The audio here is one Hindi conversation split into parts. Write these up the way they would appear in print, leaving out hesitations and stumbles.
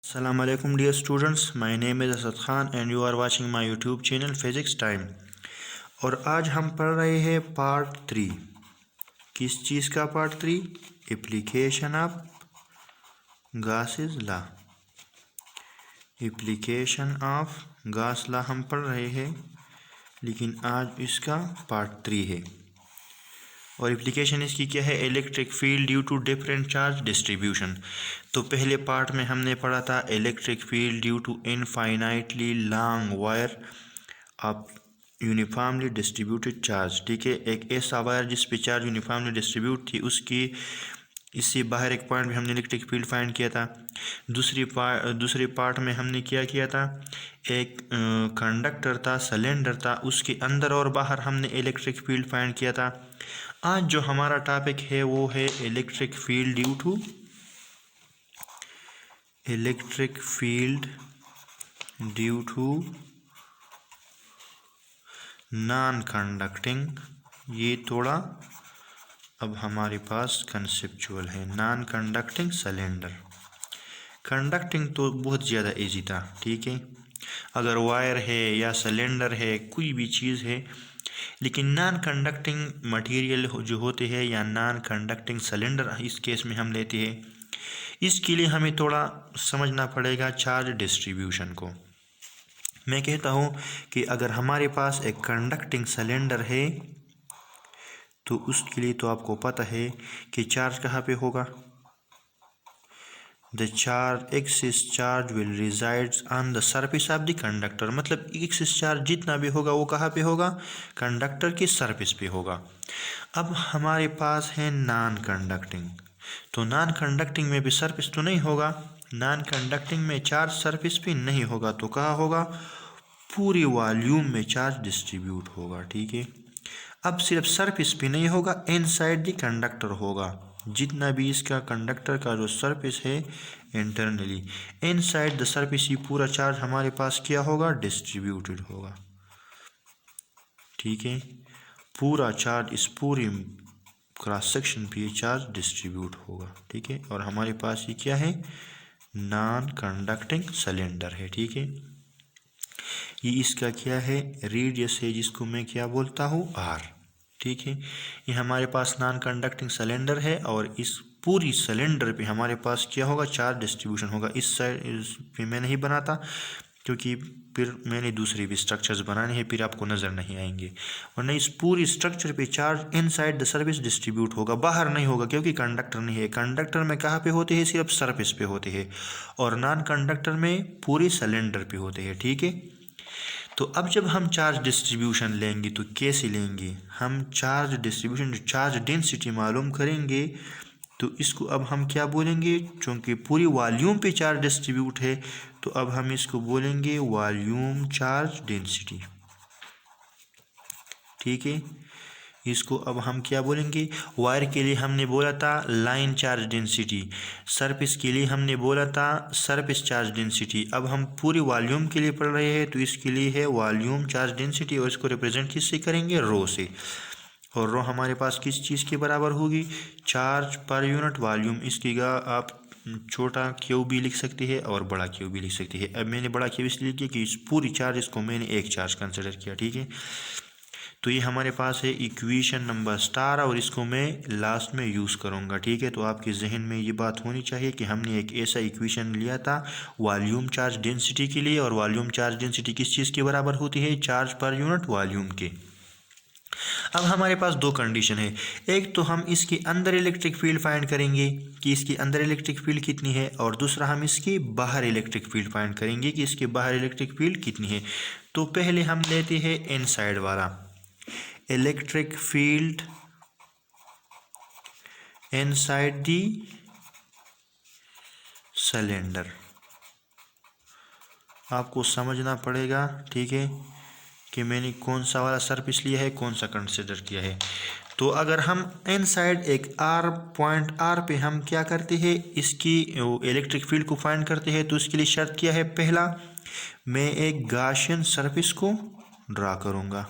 Assalamu alaikum dear students, my name is Asad Khan and you are watching my YouTube channel Physics Time। और आज हम पढ़ रहे हैं पार्ट 3। किस चीज़ का part 3? Application of Gauss's law. Application of Gauss law हम पढ़ रहे हैं, लेकिन आज इसका पार्ट 3 है। और एप्लीकेशन इसकी क्या है? Electric field due to different charge distribution. तो पहले पार्ट में हमने पढ़ा था electric field due to infinitely long wire of uniformly distributed charge. ठीक है, एक ऐसा वायर जिस पे चार्ज यूनिफॉर्मली डिस्ट्रीब्यूट थी, उसकी इससे बाहर एक पॉइंट में हमने इलेक्ट्रिक फील्ड फाइंड किया था। दूसरे पार्ट में हमने क्या किया था? एक कंडक्टर था, सिलेंडर था, उसके अंदर और बाहर हमने इलेक्ट्रिक फील्ड फाइंड किया था। आज जो हमारा टॉपिक है वो है electric field due to non conducting. ये थोड़ा अब हमारे पास कंसेप्चुअल है। Non conducting cylinder. कंडक्टिंग तो बहुत ज़्यादा इजी था, ठीक है, अगर वायर है या सिलेंडर है, कोई भी चीज़ है। लेकिन नॉन कंडक्टिंग मटेरियल जो होते हैं या नॉन कंडक्टिंग सिलेंडर इस केस में हम लेते हैं, इसके लिए हमें थोड़ा समझना पड़ेगा चार्ज डिस्ट्रीब्यूशन को। मैं कहता हूँ कि अगर हमारे पास एक कंडक्टिंग सिलेंडर है तो उसके लिए तो आपको पता है कि चार्ज कहाँ पे होगा। The charge axis charge will resides on the surface of the conductor. मतलब एक्सिस चार्ज जितना भी होगा वो कहाँ पे होगा? कंडक्टर की सरफेस पे होगा। अब हमारे पास है नॉन कंडक्टिंग, तो नॉन कंडक्टिंग में भी सरफेस तो नहीं होगा। नॉन कंडक्टिंग में चार्ज सरफेस पे नहीं होगा, तो कहाँ होगा? पूरी वॉल्यूम में चार्ज डिस्ट्रीब्यूट होगा। ठीक है, अब सिर्फ सरफेस पे नहीं होगा, इनसाइड द कंडक्टर होगा। जितना भी इसका कंडक्टर का जो सरफेस है इंटरनली इनसाइड द सरफेस, ये पूरा चार्ज हमारे पास क्या होगा? डिस्ट्रीब्यूटेड होगा। ठीक है, पूरा चार्ज इस पूरी क्रॉस सेक्शन पे चार्ज डिस्ट्रीब्यूट होगा। ठीक है, और हमारे पास ये क्या है? नॉन कंडक्टिंग सिलेंडर है। ठीक है, ये इसका क्या है? रेडियस है, जिसको मैं क्या बोलता हूँ? आर। ठीक है, ये हमारे पास नॉन कंडक्टिंग सिलेंडर है और इस पूरी सिलेंडर पे हमारे पास क्या होगा? चार्ज डिस्ट्रीब्यूशन होगा। इस साइड पे मैं नहीं बनाता क्योंकि फिर मैंने दूसरे भी स्ट्रक्चर्स बनाने हैं, फिर आपको नज़र नहीं आएंगे। वरना इस पूरी स्ट्रक्चर पे charge inside the surface distribute होगा, बाहर नहीं होगा, क्योंकि कंडक्टर नहीं है। कंडक्टर में कहाँ पे होते हैं? सिर्फ सरफेस पे होते हैं, और नॉन कंडक्टर में पूरी सिलेंडर पे होते हैं। ठीक है, तो अब जब हम चार्ज डिस्ट्रीब्यूशन लेंगे तो कैसे लेंगे? हम चार्ज डिस्ट्रीब्यूशन, जो चार्ज डेंसिटी मालूम करेंगे, तो इसको अब हम क्या बोलेंगे? चूँकि पूरी वॉल्यूम पे चार्ज डिस्ट्रीब्यूट है, तो अब हम इसको बोलेंगे वॉल्यूम चार्ज डेंसिटी। ठीक है, इसको अब हम क्या बोलेंगे? वायर के लिए हमने बोला था लाइन चार्ज डेंसिटी, सरफेस के लिए हमने बोला था सरफेस चार्ज डेंसिटी। अब हम पूरी वॉल्यूम के लिए पढ़ रहे हैं, तो इसके लिए है वॉल्यूम चार्ज डेंसिटी, और इसको रिप्रेजेंट किससे करेंगे? रो से। और रो हमारे पास किस चीज़ के बराबर होगी? चार्ज पर यूनिट वॉल्यूम। इसकी आप छोटा क्यू भी लिख सकते हैं और बड़ा क्यू भी लिख सकते हैं। अब मैंने बड़ा क्यू इसलिए किया कि इस पूरी चार्ज इसको मैंने एक चार्ज कंसिडर किया। ठीक है, तो ये हमारे पास है इक्वेशन नंबर स्टार, और इसको मैं लास्ट में यूज़ करूँगा। ठीक है, तो आपके जहन में ये बात होनी चाहिए कि हमने एक ऐसा इक्वेशन लिया था वॉल्यूम चार्ज डेंसिटी के लिए, और वॉल्यूम चार्ज डेंसिटी किस चीज़ के बराबर होती है? चार्ज पर यूनिट वॉल्यूम के। अब हमारे पास दो कंडीशन है। एक तो हम इसके अंदर इलेक्ट्रिक फील्ड फाइंड करेंगे कि इसके अंदर इलेक्ट्रिक फील्ड कितनी है, और दूसरा हम इसके बाहर इलेक्ट्रिक फील्ड फाइंड करेंगे कि इसके बाहर इलेक्ट्रिक फील्ड कितनी है। तो पहले हम लेते हैं इनसाइड वाला, electric field inside the cylinder. आपको समझना पड़ेगा, ठीक है, कि मैंने कौन सा वाला सरफेस लिया है, कौन सा कंसिडर किया है। तो अगर हम इनसाइड एक आर पॉइंट आर पे हम क्या करते हैं? इसकी इलेक्ट्रिक फील्ड को फाइंड करते हैं, तो इसके लिए शर्त क्या है? पहला, मैं एक गॉसियन सरफेस को ड्रा करूँगा।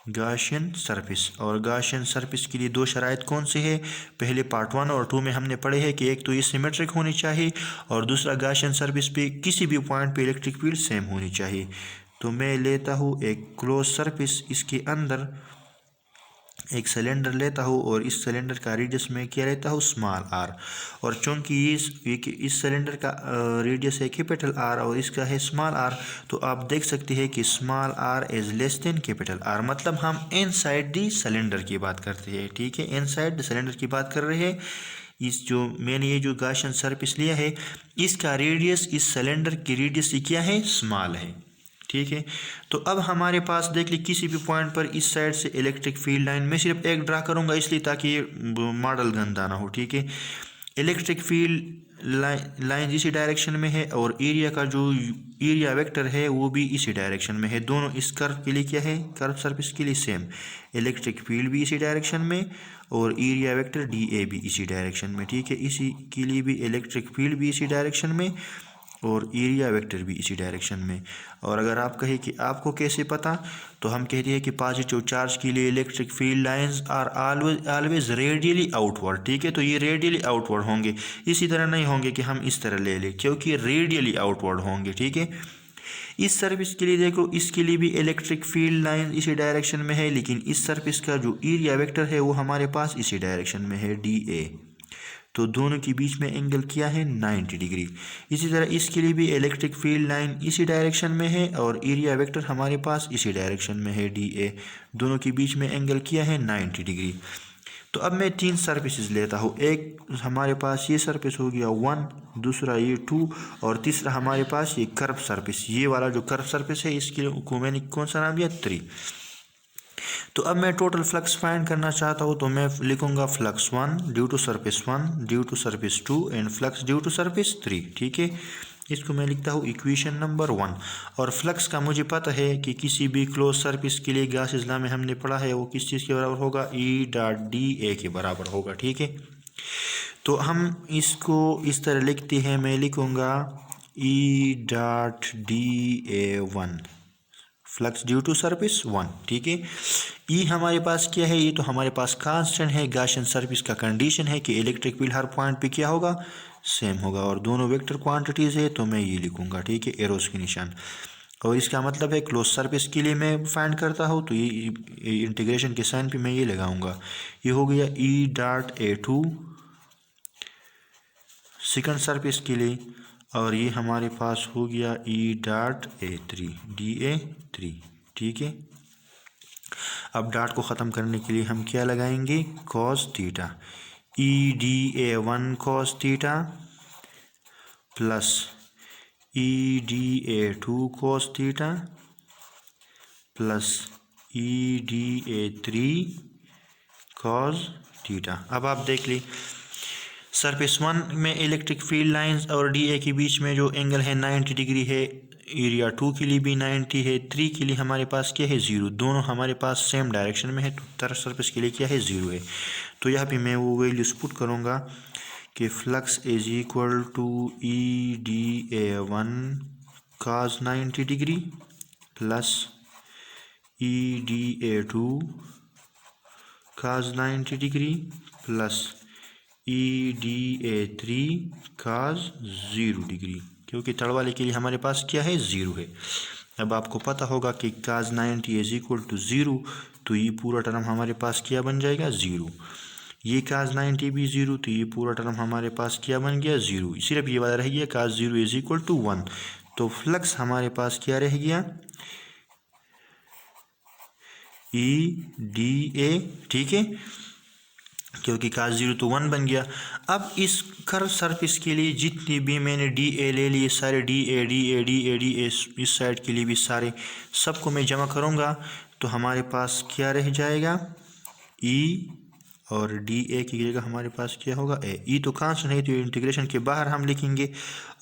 Gaussian surface. और गॉसियन सरफेस के लिए दो शराइत कौन से है? पहले पार्ट 1 और 2 में हमने पढ़े हैं कि एक तो ये सिमेट्रिक होनी चाहिए और दूसरा गॉसियन सरफेस पे किसी भी पॉइंट पे इलेक्ट्रिक फील्ड सेम होनी चाहिए। तो मैं लेता हूँ एक क्लोज सरफेस, इसके अंदर एक सिलेंडर लेता हूँ और इस सिलेंडर का रेडियस में क्या लेता हूँ? Small r. और चूंकि इस सिलेंडर का रेडियस है कैपिटल आर और इसका है स्मॉल आर, तो आप देख सकते हैं कि small r is less than capital R, मतलब हम इनसाइड दी सिलेंडर की बात करते हैं। ठीक है, इनसाइड द सिलेंडर की बात कर रहे हैं। इस जो मैंने ये जो गॉसियन सरफेस लिया है, इसका रेडियस इस सिलेंडर की रेडियस से क्या है? स्मॉल है। ठीक है, तो अब हमारे पास देख ली किसी भी पॉइंट पर इस साइड से इलेक्ट्रिक फील्ड लाइन, मैं सिर्फ एक ड्रा करूंगा इसलिए ताकि ये मॉडल गंदा ना हो। ठीक है, इलेक्ट्रिक फील्ड लाइन इसी डायरेक्शन में है और एरिया का जो एरिया वेक्टर है वो भी इसी डायरेक्शन में है। दोनों इस कर्व के लिए क्या है? कर्व सरफेस के लिए सेम, इलेक्ट्रिक फील्ड भी इसी डायरेक्शन में और एरिया वेक्टर DA भी इसी डायरेक्शन में। ठीक है, इसी के लिए भी इलेक्ट्रिक फील्ड भी इसी डायरेक्शन में और एरिया वेक्टर भी इसी डायरेक्शन में। और अगर आप कहें कि आपको कैसे पता, तो हम कहते हैं कि पॉजिटिव चार्ज के लिए electric field lines are always radially outward. ठीक है, तो ये रेडियली आउटवर्ड होंगे, इसी तरह नहीं होंगे कि हम इस तरह ले लें, क्योंकि रेडियली आउटवर्ड होंगे। ठीक है, इस सर्फेस के लिए देखो, इसके लिए भी इलेक्ट्रिक फील्ड लाइन इसी डायरेक्शन में है, लेकिन इस सर्फेस का जो एरिया वेक्टर है वो हमारे पास इसी डायरेक्शन में है, DA। तो दोनों के बीच में एंगल किया है 90 डिग्री। इसी तरह इसके लिए भी इलेक्ट्रिक फील्ड लाइन इसी डायरेक्शन में है और एरिया वेक्टर हमारे पास इसी डायरेक्शन में है, DA। दोनों के बीच में एंगल किया है 90 डिग्री। तो अब मैं 3 सरफेसेस लेता हूँ। एक हमारे पास ये सरफेस हो गया 1, दूसरा ये 2 और तीसरा हमारे पास ये कर्व सरफेस। ये वाला जो कर्व सरफेस है इसके को मैंने कौन सा नाम दिया? 3। तो अब मैं टोटल फ्लक्स फाइंड करना चाहता हूँ, तो मैं लिखूंगा flux 1 due to surface 1 due to surface 2 and flux due to surface 3। ठीक है, इसको मैं लिखता हूँ इक्वेशन नंबर 1। और फ्लक्स का मुझे पता है कि किसी भी क्लोज सरफेस के लिए गॉसियन लॉ में हमने पढ़ा है वो किस चीज़ के बराबर होगा? E.dA के बराबर होगा। ठीक है, तो हम इसको इस तरह लिखते हैं, मैं लिखूंगा E.dA1 flux due to surface 1। ठीक है, ई हमारे पास क्या है? ये तो हमारे पास कांस्टेंट है। गॉसियन सरफेस का कंडीशन है कि इलेक्ट्रिक फील्ड हर पॉइंट पे क्या होगा? सेम होगा। और दोनों वेक्टर क्वांटिटीज़ है, तो मैं ये लिखूंगा। ठीक है, एरोस के निशान। और इसका मतलब है क्लोज सरफेस के लिए मैं फाइंड करता हूँ, तो ये इंटीग्रेशन के साइन पे मैं ये लगाऊंगा। ये हो गया E.A2 सेकंड सरफेस के लिए, और ये हमारे पास हो गया E.A3 DA3। ठीक है, अब डॉट को ख़त्म करने के लिए हम क्या लगाएंगे? Cos theta. E.DA1 cos theta plus E.DA2 cos theta plus E.DA3 cos theta. अब आप देख ली सरफेस 1 में इलेक्ट्रिक फील्ड लाइंस और DA के बीच में जो एंगल है 90 डिग्री है, एरिया 2 के लिए भी 90 है, 3 के लिए हमारे पास क्या है? 0। दोनों हमारे पास सेम डायरेक्शन में है, तो तरफ सरफेस के लिए क्या है? 0 है। तो यहाँ पे मैं वो वैल्यूज पुट करूँगा कि flux is equal to E.DA1 cos 90 degree plus E.DA2 cos 90 degree plus E.DA3 cos 0 degree, क्योंकि तड़ वाले के लिए हमारे पास क्या है? 0 है। अब आपको पता होगा कि cos 90 इज इक्वल टू 0, तो ये पूरा टर्म हमारे पास क्या बन जाएगा? 0। ये cos 90 भी 0, तो ये पूरा टर्म हमारे पास क्या बन गया? 0। सिर्फ ये वाला रह गया cos 0 इज इक्वल टू 1। तो फ्लक्स हमारे पास क्या रह गया? E.DA। ठीक है, क्योंकि cos 0 तो 1 बन गया। अब इस कर्व सरफेस के लिए जितनी भी मैंने DA ले लिए, सारे DA इस साइड के लिए भी सारे सबको मैं जमा करूँगा, तो हमारे पास क्या रह जाएगा? E और DA की जगह हमारे पास क्या होगा? A। E तो कांस्टेंट है, तो इंटीग्रेशन के बाहर हम लिखेंगे,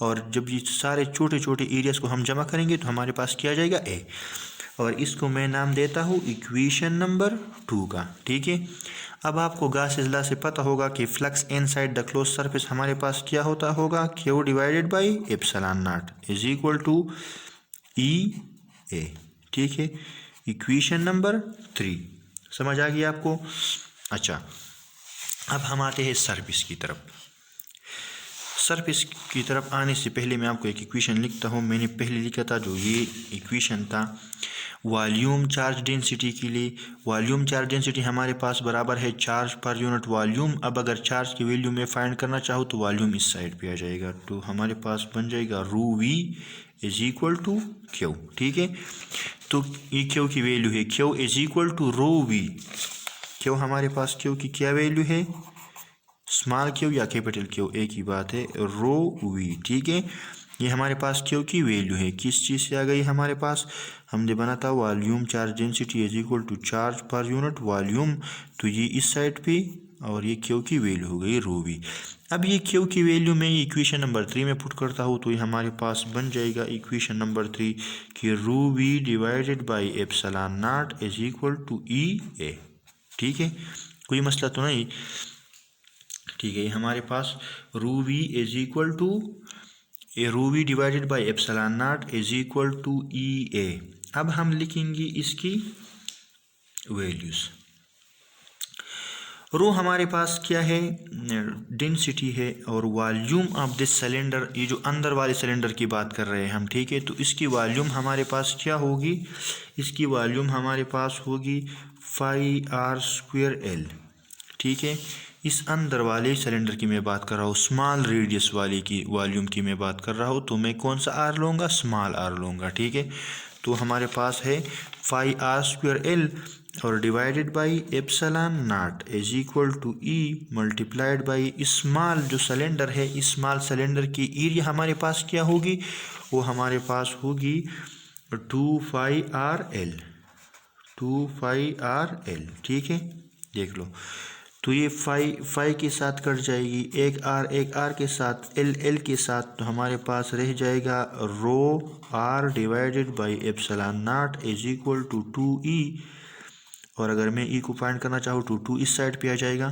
और जब ये सारे छोटे छोटे एरियाज को हम जमा करेंगे तो हमारे पास क्या आ जाएगा? A। और इसको मैं नाम देता हूँ इक्वेशन नंबर 2 का। ठीक है, अब आपको गॉसियन लॉ से पता होगा कि flux inside the close surface हमारे पास क्या होता होगा? Q divided by epsilon naught is equal to EA। ठीक है, इक्वेशन नंबर 3। समझ आ गया आपको? अच्छा, अब हम आते हैं सरफेस की तरफ। सरफेस की तरफ आने से पहले मैं आपको एक इक्वेशन लिखता हूँ। मैंने पहले लिखा था, जो ये इक्वेशन था वॉल्यूम चार्ज डेंसिटी के लिए। वॉल्यूम चार्ज डेंसिटी हमारे पास बराबर है चार्ज पर यूनिट वॉल्यूम। अब अगर चार्ज की वैल्यू में फाइंड करना चाहूँ तो वॉल्यूम इस साइड पे आ जाएगा, तो हमारे पास बन जाएगा rho v is equal to Q. ठीक है, तो ये क्यू की वैल्यू है, Q is equal to rho v. Q हमारे पास क्यू की क्या वैल्यू है, स्मॉल क्यू या कैपिटल क्यू एक ही बात है, रो वी। ठीक है, ये हमारे पास क्यू की वैल्यू है। किस चीज़ से आ गई हमारे पास, हमने बना था volume charge density is equal to charge पर यूनिट वॉल्यूम, तो ये इस साइड पे और ये क्यू की वैल्यू हो गई रो वी। अब ये क्यू की वैल्यू मैं इक्वेशन नंबर 3 में पुट करता हूँ, तो ये हमारे पास बन जाएगा इक्वेशन नंबर 3 कि rho v divided by epsilon naught is equal to E A. ठीक है, कोई मसला तो नहीं? ठीक है, हमारे पास rho v is equal to rho v divided by epsilon naught is equal to E A. अब हम लिखेंगे इसकी वैल्यूज। रो हमारे पास क्या है, डेंसिटी है, और वॉल्यूम ऑफ दिस सिलेंडर, ये जो अंदर वाले सिलेंडर की बात कर रहे हैं हम। ठीक है, तो इसकी वॉल्यूम हमारे पास क्या होगी, इसकी वॉल्यूम हमारे पास होगी 5r²L। ठीक है, इस अंदर वाले सिलेंडर की मैं बात कर रहा हूँ, स्मॉल रेडियस वाले की वॉल्यूम की मैं बात कर रहा हूँ, तो मैं कौन सा आर लूँगा, स्मॉल आर लूँगा। ठीक है, तो हमारे पास है 5r²L और divided by epsilon naught is equal to E multiplied by small जो सिलेंडर है, स्मॉल सिलेंडर की एरिया हमारे पास क्या होगी, वो हमारे पास होगी 2πrl। ठीक है, देख लो, तो ये 5 के साथ कट जाएगी, एक आर के साथ, एल के साथ, तो हमारे पास रह जाएगा rho r divided by epsilon naught is equal to 2e। और अगर मैं ई को फाइंड करना चाहूँ तो 2 इस साइड पे आ जाएगा,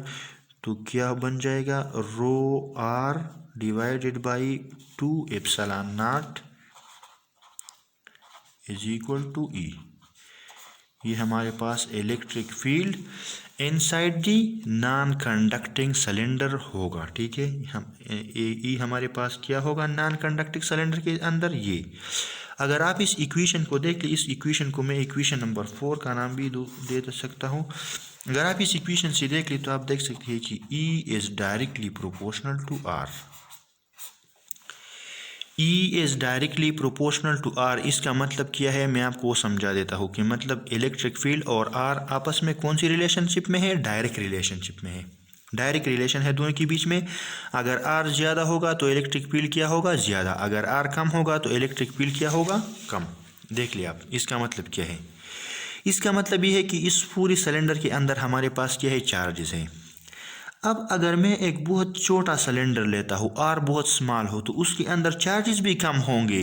तो क्या बन जाएगा, rho r divided by 2 epsilon naught is equal to E. ये हमारे पास electric field inside the non conducting cylinder होगा। ठीक है, हम ये हमारे पास क्या होगा, नॉन कंडक्टिंग सिलेंडर के अंदर ये। अगर आप इस इक्वेशन को देख लें, इस इक्वेशन को मैं इक्वेशन नंबर 4 का नाम भी दे सकता हूँ। अगर आप इस इक्वेशन से देख लें तो आप देख सकते हैं कि E is directly proportional to R। E is directly proportional to R, इसका मतलब क्या है, मैं आपको वो समझा देता हूँ कि मतलब इलेक्ट्रिक फील्ड और R आपस में कौन सी रिलेशनशिप में है, डायरेक्ट रिलेशनशिप में है। डायरेक्ट रिलेशन है दोनों के बीच में। अगर R ज़्यादा होगा तो इलेक्ट्रिक फील्ड क्या होगा, ज़्यादा। अगर R कम होगा तो इलेक्ट्रिक फील्ड क्या होगा, कम। देख लिया आप, इसका मतलब क्या है, इसका मतलब ये है कि इस पूरी सिलेंडर के अंदर हमारे पास क्या है, चार्जेस हैं। अब अगर मैं एक बहुत छोटा सिलेंडर लेता हूँ, R बहुत स्मॉल हो, तो उसके अंदर चार्जेस भी कम होंगे।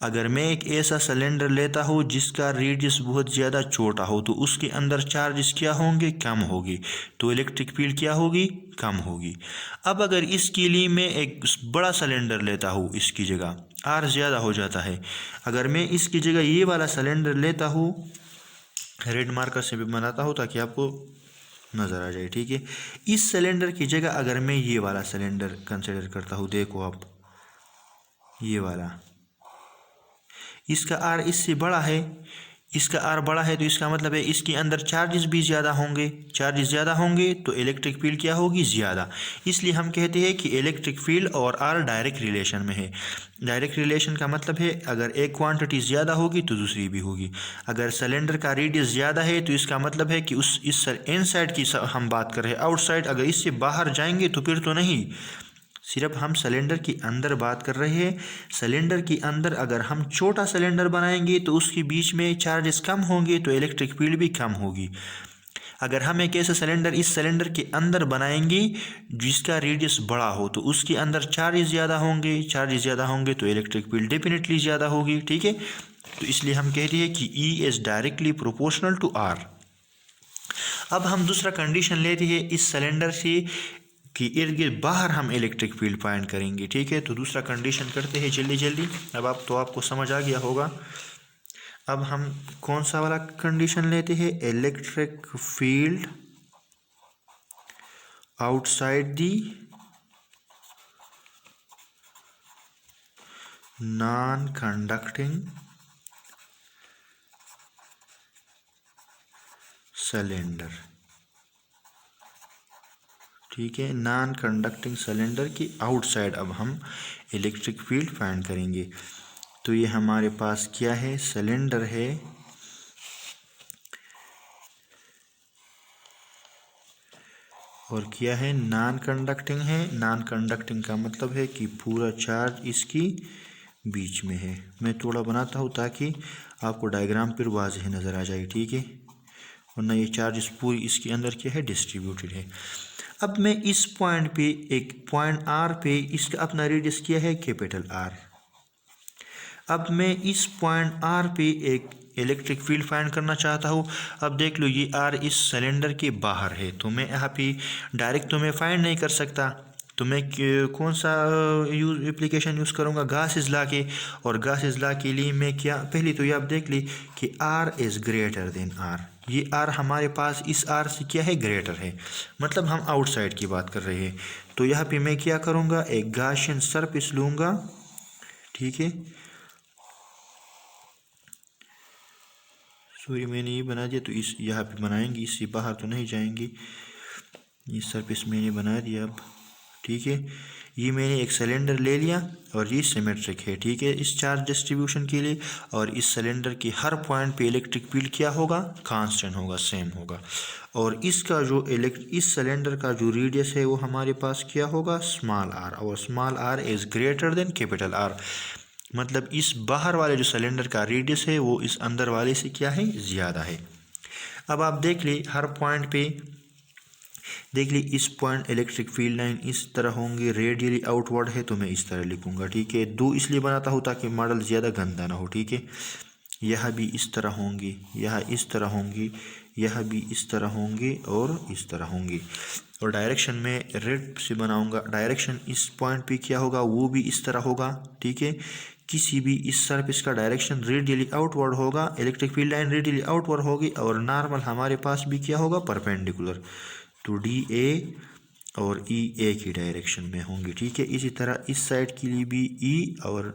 अगर मैं एक ऐसा सिलेंडर लेता हूँ जिसका रेडियस बहुत ज़्यादा छोटा हो, तो उसके अंदर चार्जेस क्या होंगे, कम होगी, तो इलेक्ट्रिक फील्ड क्या होगी, कम होगी। अब अगर इसके लिए मैं एक बड़ा सिलेंडर लेता हूँ, इसकी जगह R ज़्यादा हो जाता है। अगर मैं इसकी जगह ये वाला सिलेंडर लेता हूँ, रेड मार्कर से भी बनाता हूँ ताकि आपको नज़र आ जाए। ठीक है, इस सिलेंडर की जगह अगर मैं ये वाला सिलेंडर कंसिडर करता हूँ, देखो आप ये वाला, इसका R इससे बड़ा है, इसका R बड़ा है, तो इसका मतलब है इसके अंदर चार्जेस भी ज़्यादा होंगे। चार्जेस ज़्यादा होंगे तो इलेक्ट्रिक फील्ड क्या होगी, ज़्यादा। इसलिए हम कहते हैं कि इलेक्ट्रिक फील्ड और R डायरेक्ट रिलेशन में है। डायरेक्ट रिलेशन का मतलब है अगर एक क्वांटिटी ज़्यादा होगी तो दूसरी भी होगी। अगर सिलेंडर का रेडियस ज़्यादा है तो इसका मतलब है कि इस इनसाइड की हम बात कर रहे हैं, आउटसाइड अगर इससे बाहर जाएंगे तो फिर तो नहीं, सिर्फ हम सिलेंडर के अंदर बात कर रहे हैं। सिलेंडर के अंदर अगर हम छोटा सिलेंडर बनाएंगे तो उसके बीच में चार्जेस कम होंगे, तो इलेक्ट्रिक फील्ड भी कम होगी। अगर हम एक ऐसा सिलेंडर इस सिलेंडर के अंदर बनाएंगे जिसका रेडियस बड़ा हो, तो उसके अंदर चार्जेस ज़्यादा होंगे। चार्जेस ज़्यादा होंगे तो इलेक्ट्रिक फील्ड डेफिनेटली ज़्यादा होगी। ठीक है, तो इसलिए हम कहते हैं कि E is directly proportional to R। अब हम दूसरा कंडीशन लेते हैं इस सिलेंडर से कि इर्द गिर्द बाहर हम इलेक्ट्रिक फील्ड फाइंड करेंगे। ठीक है, तो दूसरा कंडीशन करते हैं जल्दी जल्दी। अब आपको समझ आ गया होगा। अब हम कौन सा वाला कंडीशन लेते हैं, electric field outside the non conducting cylinder. ठीक है, नॉन कंडक्टिंग सिलेंडर की आउटसाइड अब हम इलेक्ट्रिक फील्ड फाइंड करेंगे। तो ये हमारे पास क्या है, सिलेंडर है और क्या है, नॉन कंडक्टिंग है। नॉन कंडक्टिंग का मतलब है कि पूरा चार्ज इसकी बीच में है। मैं थोड़ा बनाता हूँ ताकि आपको डायग्राम पर वाज़ेह नज़र आ जाए। ठीक है, वरना ये चार्ज पूरी इसके अंदर क्या है, डिस्ट्रीब्यूटेड है। अब मैं इस पॉइंट पे, एक पॉइंट आर पे, इसका अपना रेडियस क्या है, कैपिटल आर। अब मैं इस पॉइंट आर पे एक इलेक्ट्रिक फील्ड फाइंड करना चाहता हूँ। अब देख लो ये आर इस सिलेंडर के बाहर है, तो मैं यहाँ पे डायरेक्ट तो मैं फाइंड नहीं कर सकता। तो मैं कौन सा एप्लीकेशन यूज़ करूँगा, गॉसेस लॉ के। और गॉसेस लॉ के लिए मैं क्या, पहले तो ये आप देख ली कि R is greater than R. ये आर हमारे पास इस आर से क्या है, ग्रेटर है, मतलब हम आउटसाइड की बात कर रहे हैं। तो यहाँ पे मैं क्या करूँगा, एक गॉसियन सरफेस लूँगा। ठीक है, सॉरी मैंने ये बना दिया, तो इस यहाँ पे बनाएंगे, इससे बाहर तो नहीं जाएंगे। ये सरफेस मैंने बना दिया अब। ठीक है, ये मैंने एक सिलेंडर ले लिया और ये सिमेट्रिक है। ठीक है, इस चार्ज डिस्ट्रीब्यूशन के लिए। और इस सिलेंडर के हर पॉइंट पे इलेक्ट्रिक फील्ड क्या होगा, कांस्टेंट होगा, सेम होगा। और इसका जो इस सिलेंडर का जो रेडियस है वो हमारे पास क्या होगा, स्मॉल आर। और small r is greater than capital R. मतलब इस बाहर वाले जो सिलेंडर का रेडियस है वो इस अंदर वाले से क्या है, ज़्यादा है। अब आप देख ले हर पॉइंट पे, देख ली इस पॉइंट इलेक्ट्रिक फील्ड लाइन इस तरह होंगे, रेडियली आउटवर्ड है तो मैं इस तरह लिखूंगा। ठीक है, दो इसलिए बनाता हूँ ताकि मॉडल ज़्यादा गंदा ना हो। ठीक है, यह भी इस तरह होंगे, यह इस तरह होंगे, यह भी इस तरह होंगे और इस तरह होंगे। और डायरेक्शन में रेड से बनाऊंगा। डायरेक्शन इस पॉइंट पे क्या होगा, वो भी इस तरह होगा। ठीक है, किसी भी इस सरफेस का डायरेक्शन रेडियली आउटवर्ड होगा, electric field line radially outward होगी और नॉर्मल हमारे पास भी क्या होगा, परपेंडिकुलर। तो डी ए और ई ए की डायरेक्शन में होंगे। ठीक है, इसी तरह इस साइड के लिए भी ई और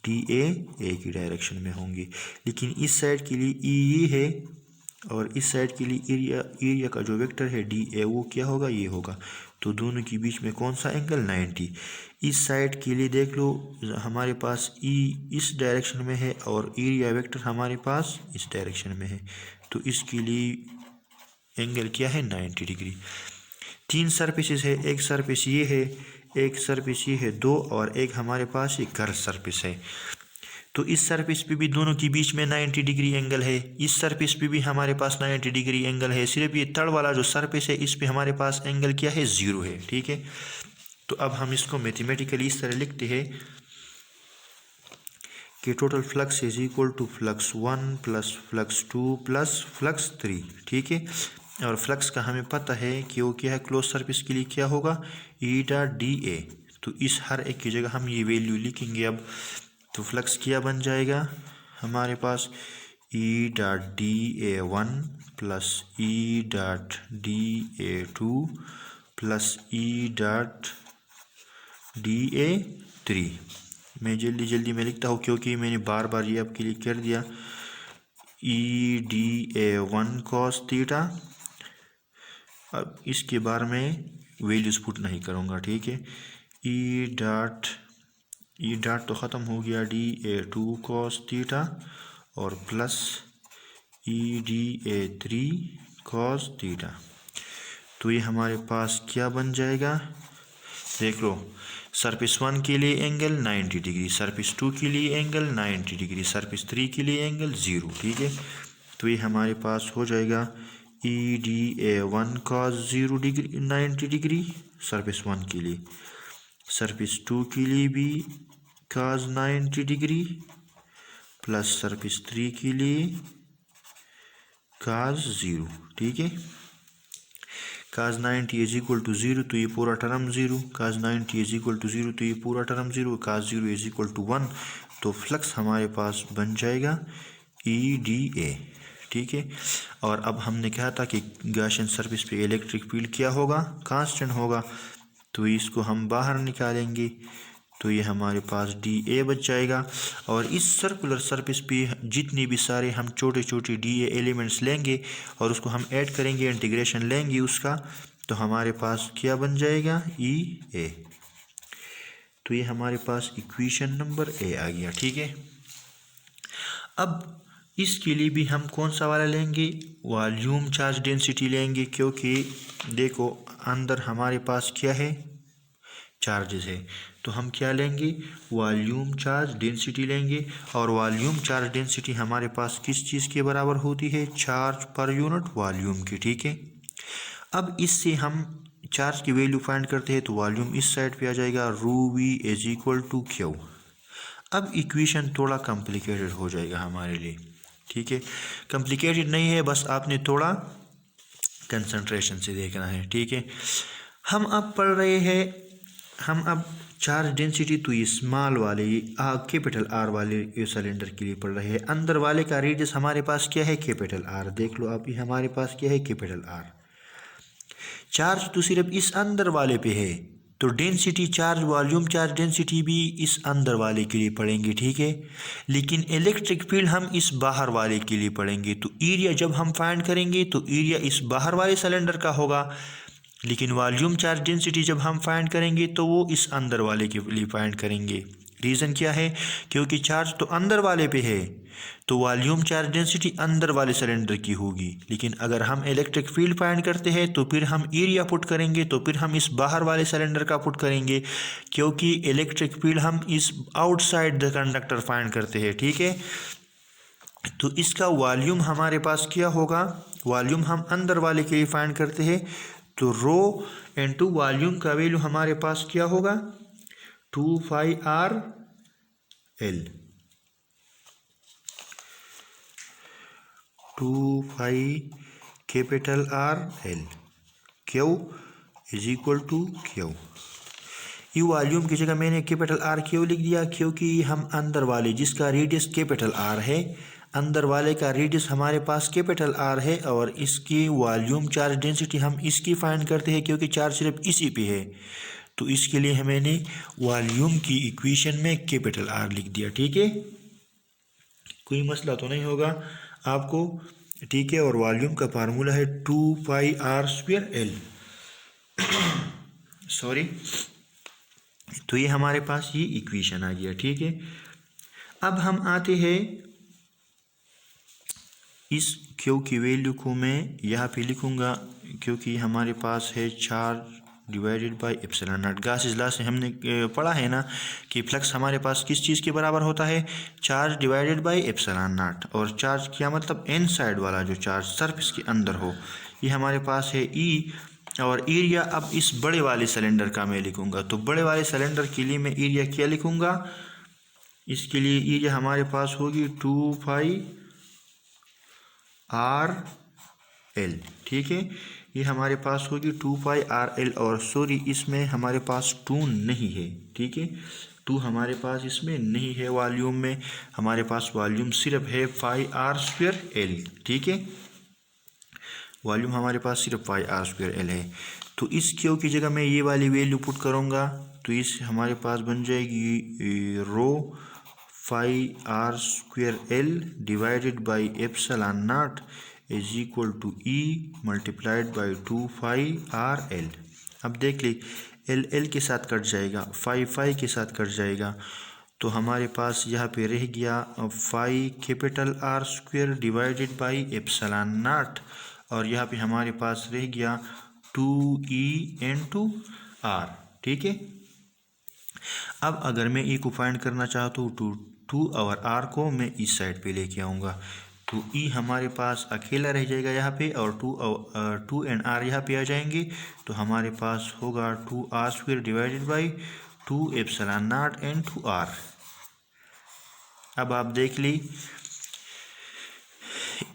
डी ए की डायरेक्शन में होंगे। लेकिन इस साइड के लिए ई है और इस साइड के लिए एरिया का जो वेक्टर है डी ए वो क्या होगा, ये होगा। तो दोनों के बीच में कौन सा एंगल, 90। इस साइड के लिए देख लो हमारे पास ई इस डायरेक्शन में है और एरिया वेक्टर हमारे पास इस डायरेक्शन में है, तो इसके लिए एंगल क्या है, 90 डिग्री। तीन सरफेसेस है, एक सरफेस ये है, एक सरफेस ये है, दो, और एक हमारे पास एक कर्व सरफेस है। तो इस सरफेस पे भी दोनों के बीच में 90 डिग्री एंगल है, इस सरफेस पे भी हमारे पास 90 डिग्री एंगल है। सिर्फ ये तड़ वाला जो सरफेस है इस पे हमारे पास एंगल क्या है, 0 है। ठीक है, तो अब हम इसको मैथमेटिकली इस तरह लिखते हैं कि total flux is equal to flux 1 plus flux 2 plus flux 3। ठीक है, और फ्लक्स का हमें पता है कि वो क्या है, क्लोज सरफेस के लिए क्या होगा, ईटा डी ए। तो इस हर एक की जगह हम ये वैल्यू लिखेंगे अब। तो फ्लक्स क्या बन जाएगा हमारे पास, E dot d A 1 plus E dot d A 2 plus E dot d A 3। मैं जल्दी जल्दी में लिखता हूँ क्योंकि मैंने बार बार ये आपके लिए कर दिया। E D A 1 cos theta. अब इसके बारे में वैल्यूज पुट नहीं करूँगा। ठीक है, ई डॉट तो ख़त्म हो गया, डी ए 2 कॉस थीटा और plus E D A 3 cos theta. तो ये हमारे पास क्या बन जाएगा, देख लो, सरफेस 1 के लिए एंगल 90 डिग्री, सरफेस 2 के लिए एंगल 90 डिग्री, सरफेस 3 के लिए एंगल 0। ठीक है, तो ये हमारे पास हो जाएगा E D A 1 cos 0 degree 90 degree surface 1 के लिए, सरफेस 2 के लिए भी cos 90 डिग्री प्लस सरफेस 3 के लिए cos 0। ठीक है, cos 90 इज इक्वल टू 0 तो ये पूरा term 0, cos 90 is equal to 0 तो ये पूरा term 0, cos 0 is equal to 1। तो फ्लक्स हमारे पास बन जाएगा EDA, ठीक है। और अब हमने कहा था कि गॉसियन सरफेस पे इलेक्ट्रिक फील्ड क्या होगा, कांस्टेंट होगा, तो इसको हम बाहर निकालेंगे तो ये हमारे पास DA बच जाएगा। और इस सर्कुलर सरफेस पे जितनी भी सारे हम छोटे छोटे DA एलिमेंट्स लेंगे और उसको हम ऐड करेंगे, इंटीग्रेशन लेंगे उसका, तो हमारे पास क्या बन जाएगा, EA। तो ये हमारे पास इक्वेशन नंबर A आ गया, ठीक है। अब इसके लिए भी हम कौन सा वाला लेंगे, वॉल्यूम चार्ज डेंसिटी लेंगे, क्योंकि देखो अंदर हमारे पास क्या है, चार्जेस है। तो हम क्या लेंगे, वॉल्यूम चार्ज डेंसिटी लेंगे। और वॉल्यूम चार्ज डेंसिटी हमारे पास किस चीज़ के बराबर होती है, चार्ज पर यूनिट वॉल्यूम की, ठीक है। अब इससे हम चार्ज की वैल्यू फाइंड करते हैं, तो वॉल्यूम इस साइड पे आ जाएगा, ρV is equal to Q। अब इक्वेशन थोड़ा कॉम्प्लिकेटेड हो जाएगा हमारे लिए, ठीक है। कॉम्प्लिकेटेड नहीं है, बस आपने थोड़ा कंसंट्रेशन से देखना है, ठीक है। हम अब पढ़ रहे हैं, हम अब चार्ज डेंसिटी तो ये स्मॉल वाले कैपिटल R वाले सिलेंडर के लिए पढ़ रहे हैं। अंदर वाले का रेडियस हमारे पास क्या है, कैपिटल R, देख लो आप, ये हमारे पास क्या है, कैपिटल R। चार्ज तो सिर्फ इस अंदर वाले पे है, तो density charge, volume charge density भी इस अंदर वाले के लिए पढ़ेंगे, ठीक है। लेकिन इलेक्ट्रिक फील्ड हम इस बाहर वाले के लिए पढ़ेंगे। तो एरिया जब हम फाइंड करेंगे तो एरिया इस बाहर वाले सिलेंडर का होगा, लेकिन वॉल्यूम चार्ज डेंसिटी जब हम फाइंड करेंगे तो वो इस अंदर वाले के लिए फाइंड करेंगे। रीज़न क्या है, क्योंकि चार्ज तो अंदर वाले पे है, तो वॉल्यूम चार्ज डेंसिटी अंदर वाले सिलेंडर की होगी। लेकिन अगर हम इलेक्ट्रिक फील्ड फाइंड करते हैं तो फिर हम एरिया पुट करेंगे, तो फिर हम इस बाहर वाले सिलेंडर का पुट करेंगे, क्योंकि इलेक्ट्रिक फील्ड हम इस आउटसाइड द कंडक्टर फाइंड करते हैं, ठीक है। तो इसका वॉल्यूम हमारे पास क्या होगा, वॉल्यूम हम अंदर वाले के लिए फाइंड करते हैं, तो रो इनटू वॉल्यूम का वैल्यू हमारे पास क्या होगा, 2πr_L, 2π_R_L, Q is equal to Q। ये वॉल्यूम की जगह मैंने कैपिटल R क्यों लिख दिया, क्योंकि हम अंदर वाले जिसका रेडियस कैपिटल R है, अंदर वाले का रेडियस हमारे पास कैपिटल R है, और इसकी वॉल्यूम चार्ज डेंसिटी हम इसकी फाइंड करते हैं, क्योंकि चार्ज सिर्फ इसी पे है। तो इसके लिए मैंने वॉल्यूम की इक्वेशन में कैपिटल R लिख दिया, ठीक है। कोई मसला तो नहीं होगा आपको, ठीक है। और वॉल्यूम का फार्मूला है 2πr²L, सॉरी। तो ये हमारे पास ये इक्वेशन आ गया, ठीक है। अब हम आते हैं, इस Q की वैल्यू को मैं यहाँ पे लिखूँगा, क्योंकि हमारे पास है charge divided by epsilon naught. Gauss's law से हमने पढ़ा है ना कि फ्लक्स हमारे पास किस चीज़ के बराबर होता है, charge divided by epsilon not. और चार्ज क्या मतलब, इन साइड वाला जो चार्ज सरफेस के अंदर हो, ये हमारे पास है E। और एरिया अब इस बड़े वाले सिलेंडर का मैं लिखूँगा, तो बड़े वाले सिलेंडर के लिए मैं एरिया क्या लिखूँगा, इसके लिए एरिया हमारे पास होगी 2πr_L, ठीक है। ये हमारे पास होगी 2πr_L, और सॉरी इसमें हमारे पास 2 नहीं है, ठीक है। 2 हमारे पास इसमें नहीं है, वॉल्यूम में हमारे पास वॉल्यूम सिर्फ है πr²L, ठीक है। वॉल्यूम हमारे पास सिर्फ πr²L है। तो इस Q की जगह मैं ये वाली वैल्यू पुट करूँगा, तो इस हमारे पास बन जाएगी rho πr²L divided by epsilon naught is equal to E multiplied by 2πr_L। अब देख ली, L के साथ कट जाएगा, 5 के साथ कट जाएगा, तो हमारे पास यहाँ पे रह गया 5R² divided by epsilon not, और यहाँ पे हमारे पास रह गया 2E×R, ठीक है। अब अगर मैं E को फाइंड करना चाहता हूँ तो 2 और R को मैं इस साइड पे लेके आऊँगा, तो E हमारे पास अकेला रह जाएगा यहाँ पे, और 2 एंड R यहाँ पे आ जाएंगे, तो हमारे पास होगा 2R² डिवाइडेड बाई 2ε0 अब आप देख ली,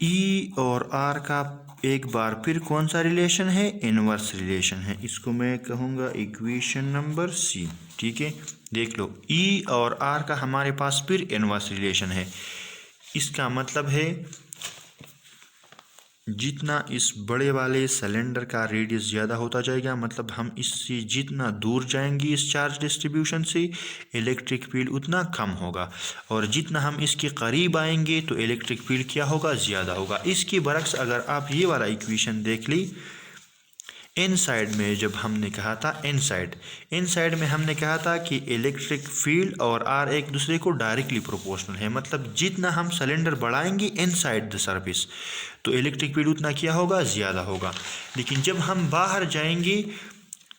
E और R का एक बार फिर कौन सा रिलेशन है, इनवर्स रिलेशन है। इसको मैं कहूँगा इक्वेशन नंबर C, ठीक है। देख लो, E और R का हमारे पास फिर इनवर्स रिलेशन है। इसका मतलब है जितना इस बड़े वाले सिलेंडर का रेडियस ज़्यादा होता जाएगा, मतलब हम इससे जितना दूर जाएंगे इस चार्ज डिस्ट्रीब्यूशन से, इलेक्ट्रिक फील्ड उतना कम होगा, और जितना हम इसके करीब आएंगे तो इलेक्ट्रिक फील्ड क्या होगा, ज़्यादा होगा। इसके बरक्स अगर आप ये वाला इक्वेशन देख ली, इन साइड में जब हमने कहा था इन साइड में हमने कहा था कि इलेक्ट्रिक फील्ड और आर एक दूसरे को डायरेक्टली प्रोपोर्शनल है, मतलब जितना हम सिलेंडर बढ़ाएंगे इन साइड द सरफेस तो इलेक्ट्रिक फील्ड उतना क्या होगा, ज़्यादा होगा। लेकिन जब हम बाहर जाएंगे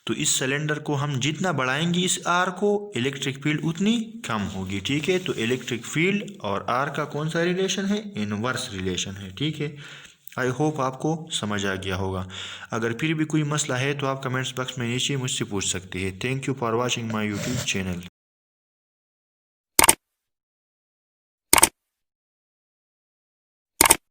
तो इस सिलेंडर को हम जितना बढ़ाएंगे इस आर को, इलेक्ट्रिक फील्ड उतनी कम होगी। ठीक है, तो इलेक्ट्रिक फील्ड और आर का कौन सा रिलेशन है, इनवर्स रिलेशन है। ठीक है, आई होप आपको समझ आ गया होगा। अगर फिर भी कोई मसला है तो आप कमेंट्स बॉक्स में नीचे मुझसे पूछ सकते हैं। Thank you for watching my YouTube channel.